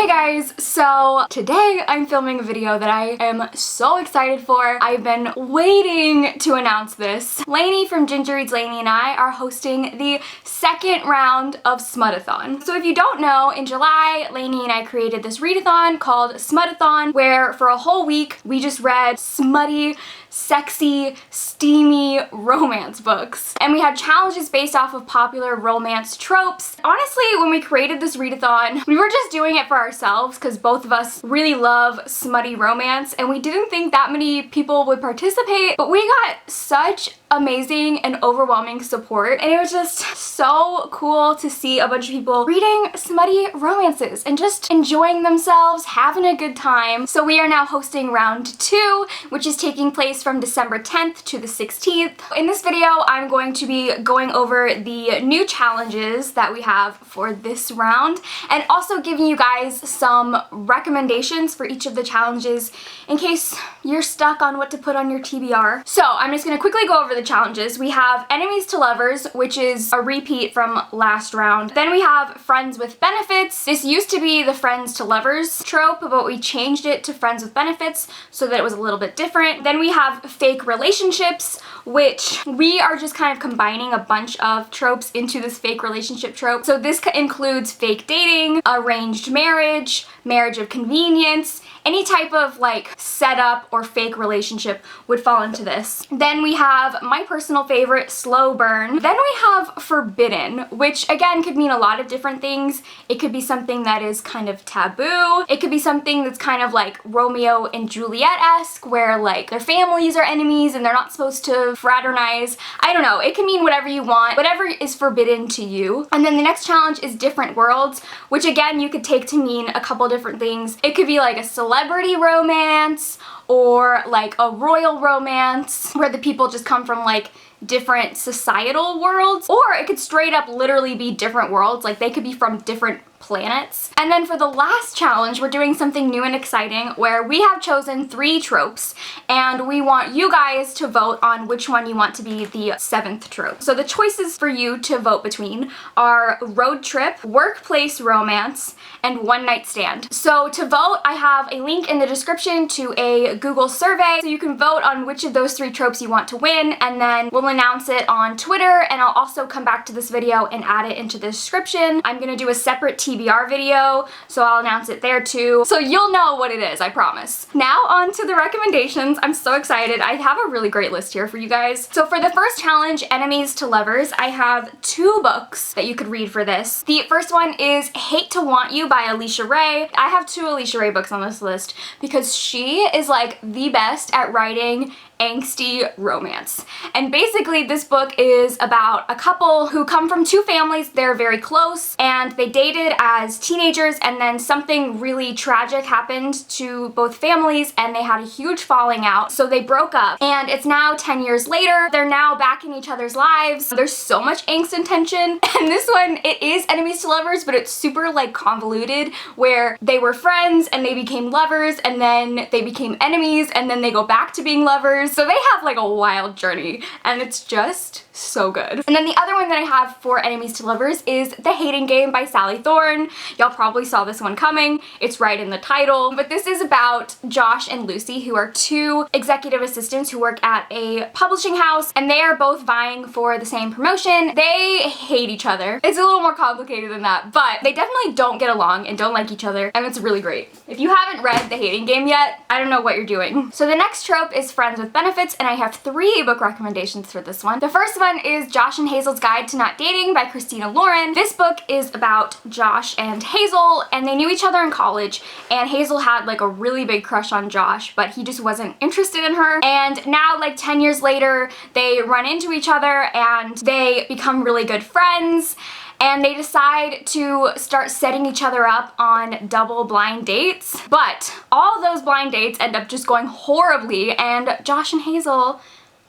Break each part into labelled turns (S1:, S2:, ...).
S1: guys, so today I'm filming a video that I am so excited for. I've been waiting to announce this. Lainey from Ginger Reads Lainey and I are hosting the second round of Smutathon. So if you don't know, in July, Lainey and I created this readathon called Smutathon, where for a whole week we just read smutty, sexy, steamy romance books. And we had challenges based off of popular romance tropes. Honestly, when we created this readathon, we were just doing it for ourselves because both of us really love smutty romance and we didn't think that many people would participate, but we got such amazing and overwhelming support, and it was just so cool to see a bunch of people reading smutty romances and just enjoying themselves, having a good time. So we are now hosting round 2, which is taking place from December 10th to the 16th. In this video, I'm going to be going over the new challenges that we have for this round and also giving you guys some recommendations for each of the challenges in case you're stuck on what to put on your TBR. So I'm just going to quickly go over the challenges. We have Enemies to Lovers, which is a repeat from last round. Then we have Friends with Benefits. This used to be the Friends to Lovers trope, but we changed it to Friends with Benefits so that it was a little bit different. Then we have Fake Relationships, which we are just kind of combining a bunch of tropes into this fake relationship trope. So this includes fake dating, arranged marriage, marriage of convenience, any type of like setup or fake relationship would fall into this. Then we have my personal favorite, Slow Burn. Then we have Forbidden, which again could mean a lot of different things. It could be something that is kind of taboo. It could be something that's kind of like Romeo and Juliet-esque, where like their families are enemies and they're not supposed to fraternize. I don't know. It can mean whatever you want, whatever is forbidden to you. And then the next challenge is Different Worlds, which again you could take to mean a couple different things. It could be like a celebrity romance or like a royal romance where the people just come from like different societal worlds, or it could straight up literally be different worlds, like they could be from different planets. And then for the last challenge, we're doing something new and exciting where we have chosen 3 tropes and we want you guys to vote on which one you want to be the 7th trope. So the choices for you to vote between are road trip, workplace romance, and one night stand. So to vote, I have a link in the description to a Google survey so you can vote on which of those 3 tropes you want to win, and then we'll announce it on Twitter, and I'll also come back to this video and add it into the description. I'm gonna do a separate TBR video, so I'll announce it there too. So you'll know what it is, I promise. Now on to the recommendations. I'm so excited. I have a really great list here for you guys. So for the first challenge, Enemies to Lovers, I have 2 books that you could read for this. The first one is Hate to Want You by Alicia Ray. I have 2 Alicia Ray books on this list because she is like the best at writing angsty romance. And basically this book is about a couple who come from 2 families. They're very close and they dated as teenagers, and then something really tragic happened to both families and they had a huge falling out, so they broke up. And it's now 10 years later. They're now back in each other's lives. There's so much angst and tension, and this one, it is Enemies to Lovers, but it's super like convoluted, where they were friends and they became lovers and then they became enemies and then they go back to being lovers. So they have like a wild journey and it's just so good. And then the other one that I have for Enemies to Lovers is The Hating Game by Sally Thorn. Y'all probably saw this one coming. It's right in the title. But this is about Josh and Lucy, who are 2 executive assistants who work at a publishing house, and they are both vying for the same promotion. They hate each other. It's a little more complicated than that, but they definitely don't get along and don't like each other, and it's really great. If you haven't read The Hating Game yet, I don't know what you're doing. So the next trope is Friends with Benefits, and I have 3 book recommendations for this one. The first one is Josh and Hazel's Guide to Not Dating by Christina Lauren. This book is about Josh and Hazel, and they knew each other in college, and Hazel had like a really big crush on Josh, but he just wasn't interested in her. And now like 10 years later, they run into each other and they become really good friends. And they decide to start setting each other up on double blind dates. But all those blind dates end up just going horribly, and Josh and Hazel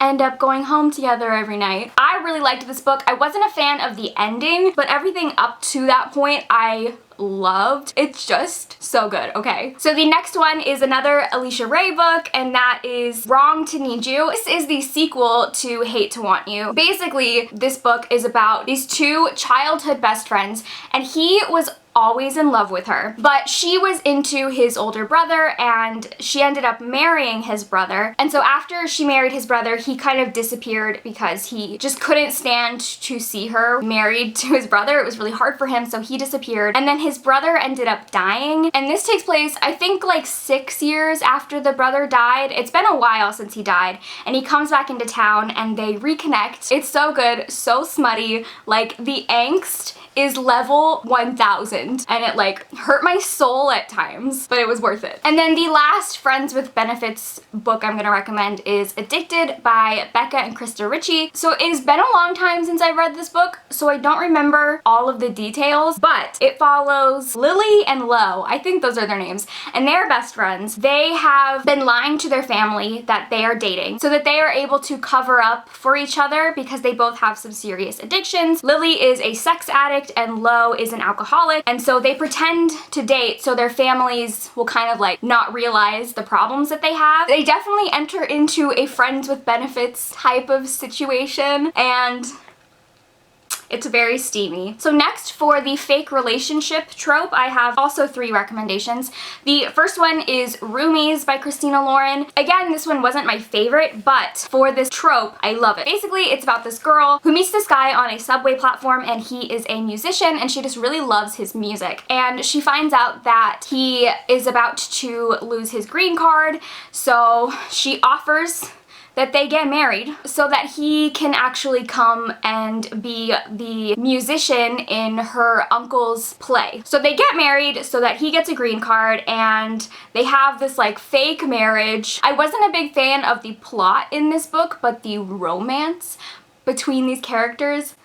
S1: end up going home together every night. I really liked this book. I wasn't a fan of the ending, but everything up to that point I loved. It's just so good. Okay, so the next one is another Alicia Ray book, and that is Wrong to Need You. This is the sequel to Hate to Want You. Basically, this book is about these two childhood best friends, and he was always in love with her, but she was into his older brother and she ended up marrying his brother. And so after she married his brother, he kind of disappeared because he just couldn't stand to see her married to his brother. It was really hard for him, so he disappeared. And then his brother ended up dying, and this takes place, I think, like 6 years after the brother died. It's been a while since he died, and he comes back into town and they reconnect. It's so good, so smutty, like the angst is level 1000, and it like hurt my soul at times, but it was worth it. And then the last Friends with Benefits book I'm gonna recommend is Addicted by Becca and Krista Ricci. So it has been a long time since I read this book, so I don't remember all of the details, but it follows Lily and Lo, I think those are their names, and they're best friends. They have been lying to their family that they are dating so that they are able to cover up for each other because they both have some serious addictions. Lily is a sex addict and Lo is an alcoholic, and so they pretend to date so their families will kind of like not realize the problems that they have. They definitely enter into a friends with benefits type of situation, and it's very steamy. So next, for the fake relationship trope, I have also 3 recommendations. The first one is Roomies by Christina Lauren. Again, this one wasn't my favorite, but for this trope, I love it. Basically, it's about this girl who meets this guy on a subway platform, and he is a musician, and she just really loves his music. And she finds out that he is about to lose his green card, so she offers that they get married so that he can actually come and be the musician in her uncle's play. So they get married so that he gets a green card, and they have this like fake marriage. I wasn't a big fan of the plot in this book, but the romance between these characters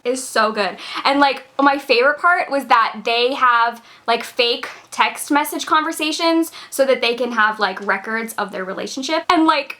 S1: is so good. And like my favorite part was that they have like fake text message conversations so that they can have like records of their relationship, and like,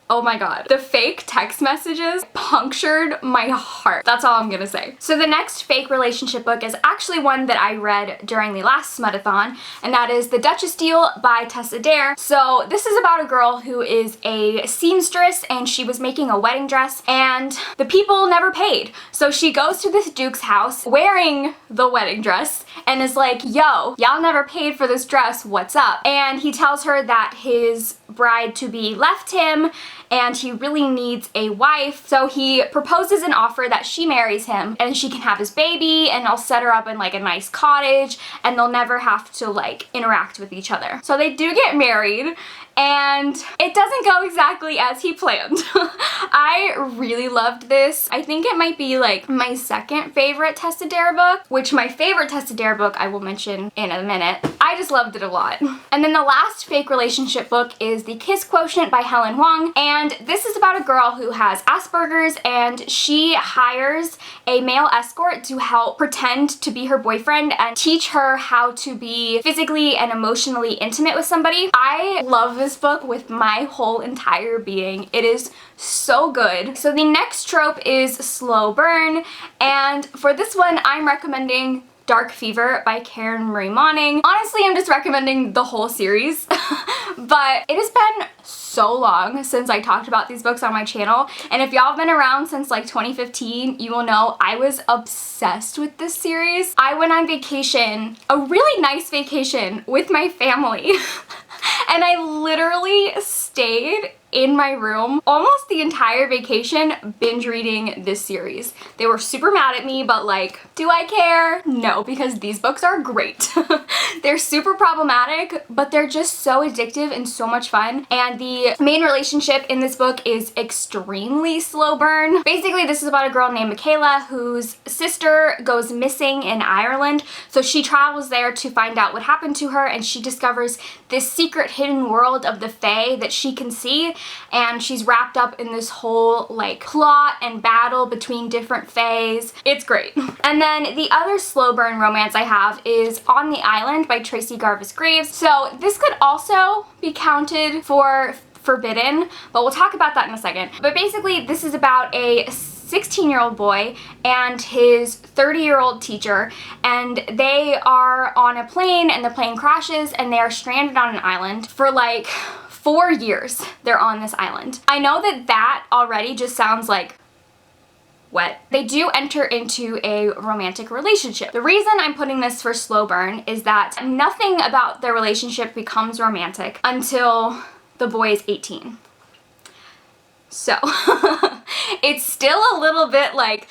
S1: oh my god, the fake text messages punctured my heart. That's all I'm gonna say. So the next fake relationship book is actually one that I read during the last Smudathon, and that is The Dutchess Deal by Tess Adair. So this is about a girl who is a seamstress, and she was making a wedding dress, and the people never paid. So she goes to this duke's house wearing the wedding dress and is like, yo, y'all never paid for this dress, what's up? And he tells her that his bride-to-be left him and he really needs a wife. So he proposes an offer that she marries him and she can have his baby, and I'll set her up in like a nice cottage and they'll never have to like interact with each other. So they do get married, and it doesn't go exactly as he planned. I really loved this. I think it might be like my second favorite Tess Adair book, which my favorite Tess Adair book I will mention in a minute. I just loved it a lot. And then the last fake relationship book is The Kiss Quotient by Helen Wong, and this is about a girl who has Asperger's, and she hires a male escort to help pretend to be her boyfriend and teach her how to be physically and emotionally intimate with somebody. I love this book with my whole entire being. It is so good. So the next trope is slow burn, and for this one I'm recommending Dark Fever by Karen Marie Moning. Honestly, I'm just recommending the whole series, but it has been so long since I talked about these books on my channel, and if y'all have been around since like 2015, you will know I was obsessed with this series. I went on vacation, a really nice vacation with my family, and I literally stayed in my room almost the entire vacation binge reading this series. They were super mad at me, but like, do I care? No, because these books are great. They're super problematic, but they're just so addictive and so much fun. And the main relationship in this book is extremely slow burn. Basically, this is about a girl named Michaela whose sister goes missing in Ireland. So she travels there to find out what happened to her, and she discovers this secret hidden world of the Fae that she can see, and she's wrapped up in this whole like plot and battle between different faes. It's great. And then the other slow burn romance I have is On the Island by Tracy Garbus Graves. So this could also be counted for forbidden, but we'll talk about that in a second. But basically, this is about a 16-year-old boy and his 30-year-old teacher, and they are on a plane, and the plane crashes, and they are stranded on an island for like 4 years. They're on this island. I know that already just sounds like wet. They do enter into a romantic relationship. The reason I'm putting this for slow burn is that nothing about their relationship becomes romantic until the boy is 18. So, it's still a little bit like,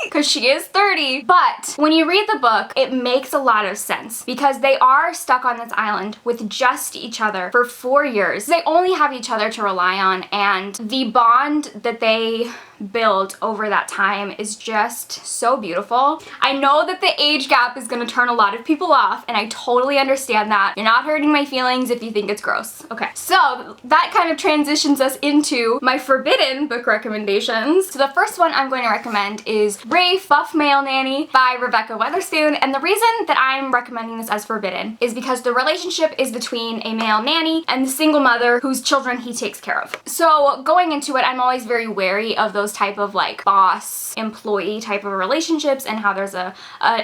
S1: because she is 30, but when you read the book, it makes a lot of sense because they are stuck on this island with just each other for 4 years. They only have each other to rely on, and the bond that they build over that time is just so beautiful. I know that the age gap is going to turn a lot of people off, and I totally understand that. You're not hurting my feelings if you think it's gross. Okay, so that kind of transitions us into my forbidden book recommendations. So the first one I'm going to recommend is Rafe, Buff Male Nanny by Rebecca Weatherspoon, and the reason that I'm recommending this as forbidden is because the relationship is between a male nanny and the single mother whose children he takes care of. So going into it, I'm always very wary of those type of like boss employee type of relationships and how there's a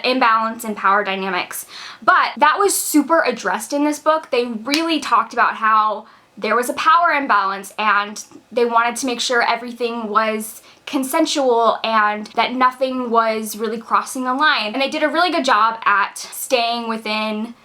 S1: imbalance in power dynamics. But that was super addressed in this book. They really talked about how there was a power imbalance and they wanted to make sure everything was consensual and that nothing was really crossing the line. And they did a really good job at staying within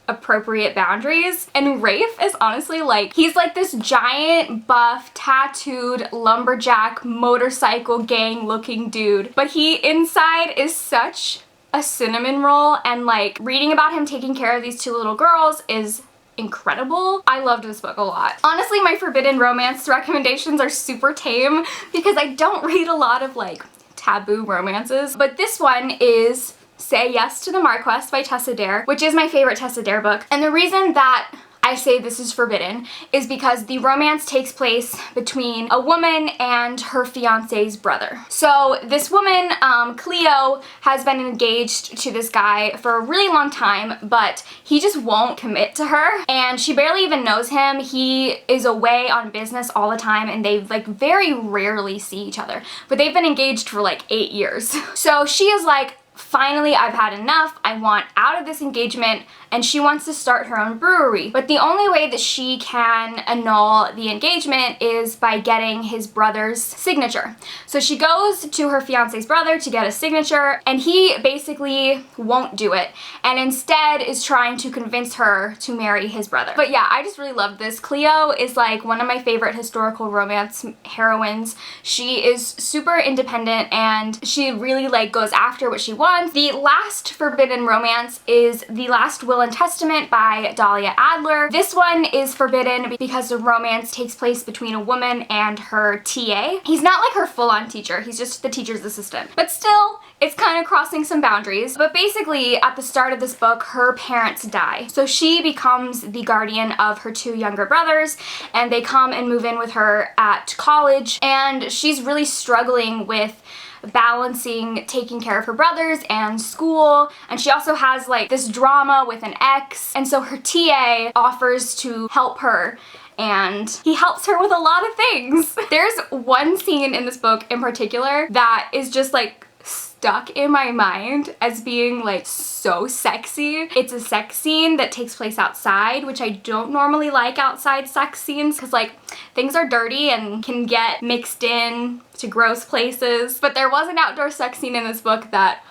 S1: appropriate boundaries. And Rafe is honestly like, he's like this giant buff tattooed lumberjack motorcycle gang looking dude, but he inside is such a cinnamon roll, and like reading about him taking care of these 2 little girls is incredible. I loved this book a lot. Honestly, my forbidden romance recommendations are super tame because I don't read a lot of like taboo romances, but this one is Say Yes to the Marquess by Tess Adair, which is my favorite Tess Adair book. And the reason that I say this is forbidden is because the romance takes place between a woman and her fiance's brother. So this woman, Cleo, has been engaged to this guy for a really long time, but he just won't commit to her, and she barely even knows him. He is away on business all the time, and they like very rarely see each other, but they've been engaged for like 8 years. So she is like, finally, I've had enough. I want out of this engagement, and she wants to start her own brewery. But the only way that she can annul the engagement is by getting his brother's signature. So she goes to her fiance's brother to get a signature, and he basically won't do it, and instead is trying to convince her to marry his brother. But yeah, I just really loved this. Cleo is like one of my favorite historical romance heroines. She is super independent, and she really like goes after what she wants. The last forbidden romance is The Last Will and Testament by Dahlia Adler. This one is forbidden because the romance takes place between a woman and her TA. He's not like her full-on teacher, he's just the teacher's assistant. But still, it's kind of crossing some boundaries. But basically, at the start of this book, her parents die. So she becomes the guardian of her 2 younger brothers, and they come and move in with her at college, and she's really struggling with balancing taking care of her brothers and school, and she also has like this drama with an ex, and so her TA offers to help her, and he helps her with a lot of things. There's one scene in this book in particular that is just like stuck in my mind as being like so sexy. It's a sex scene that takes place outside, which I don't normally like outside sex scenes because like things are dirty and can get mixed in to gross places. But there was an outdoor sex scene in this book that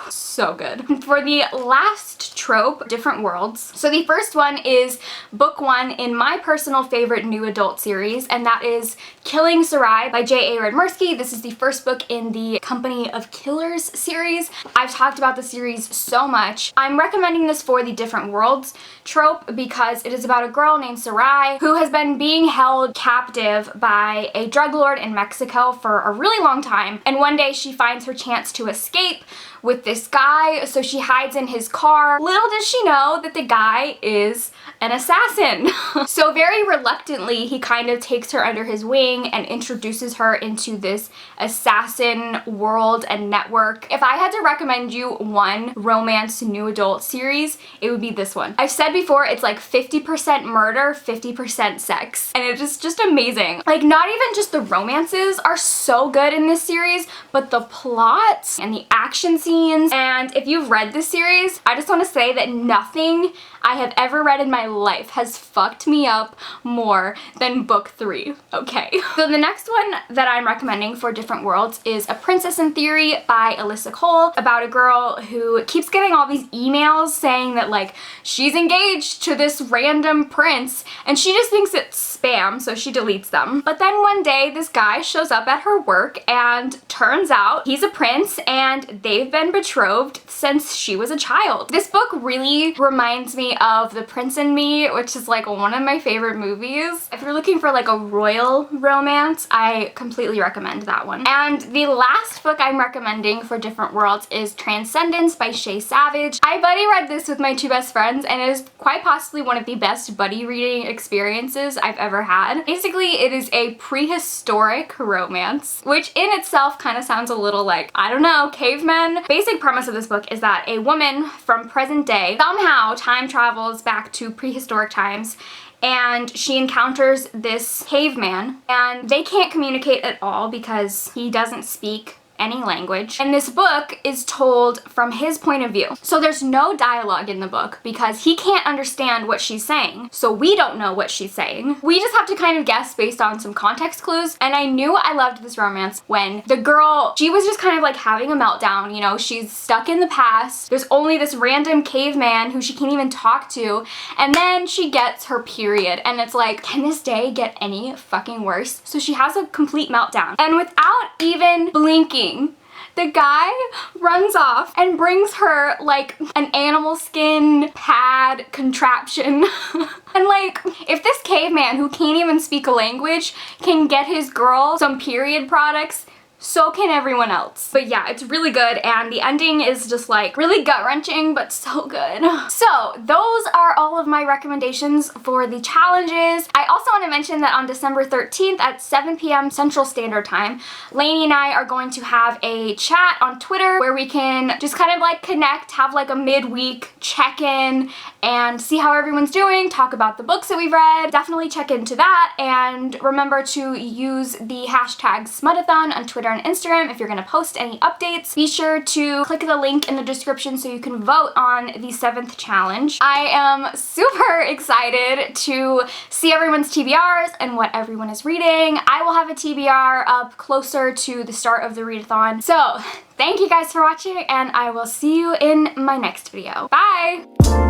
S1: so good. For the last trope, different worlds. So the first one is book 1 in my personal favorite new adult series, and that is Killing Sarai by J.A. Redmersky. This is the first book in the Company of Killers series. I've talked about the series so much. I'm recommending this for the different worlds trope because it is about a girl named Sarai who has been being held captive by a drug lord in Mexico for a really long time, and one day she finds her chance to escape with this guy, so she hides in his car. Little does she know that the guy is an assassin. So very reluctantly, he kind of takes her under his wing and introduces her into this assassin world and network. If I had to recommend you one romance new adult series, it would be this one. I've said before, it's like 50% murder, 50% sex, and it is just amazing. Like, not even just the romances are so so good in this series, but the plot and the action scenes, and if you've read this series, I just want to say that nothing I have ever read in my life has fucked me up more than book 3, okay? So the next one that I'm recommending for Different Worlds is A Princess in Theory by Alyssa Cole, about a girl who keeps getting all these emails saying that like she's engaged to this random prince, and she just thinks it's spam, so she deletes them. But then one day this guy shows up at her work, and turns out he's a prince and they've been betrothed since she was a child. This book really reminds me of The Prince and Me, which is like one of my favorite movies. If you're looking for like a royal romance, I completely recommend that one. And the last book I'm recommending for Different Worlds is Transcendence by Shea. I buddy read this with my 2 best friends, and it is quite possibly one of the best buddy reading experiences I've ever had. Basically, it is a prehistoric romance, which in itself kind of sounds a little like, I don't know, cavemen. Basic premise of this book is that a woman from present day somehow time travels back to prehistoric times, and she encounters this caveman, and they can't communicate at all because he doesn't speak any language. And this book is told from his point of view. So there's no dialogue in the book because he can't understand what she's saying. So we don't know what she's saying. We just have to kind of guess based on some context clues. And I knew I loved this romance when the girl, she was just kind of like having a meltdown, you know, she's stuck in the past. There's only this random caveman who she can't even talk to. And then she gets her period. And it's like, can this day get any fucking worse? So she has a complete meltdown. And without even blinking, the guy runs off and brings her like an animal skin pad contraption. And like, if this caveman who can't even speak a language can get his girl some period products, so can everyone else. But yeah, it's really good, and the ending is just like really gut-wrenching, but so good. So those are all of my recommendations for the challenges. I also want to mention that on December 13th at 7 p.m. Central Standard Time, Lainey and I are going to have a chat on Twitter where we can just kind of like connect, have like a midweek check-in, and see how everyone's doing, talk about the books that we've read. Definitely check into that, and remember to use the hashtag Smudathon on Twitter and Instagram if you're gonna post any updates. Be sure to click the link in the description so you can vote on the 7th challenge. I am super excited to see everyone's TBRs and what everyone is reading. I will have a TBR up closer to the start of the readathon. So thank you guys for watching, and I will see you in my next video. Bye!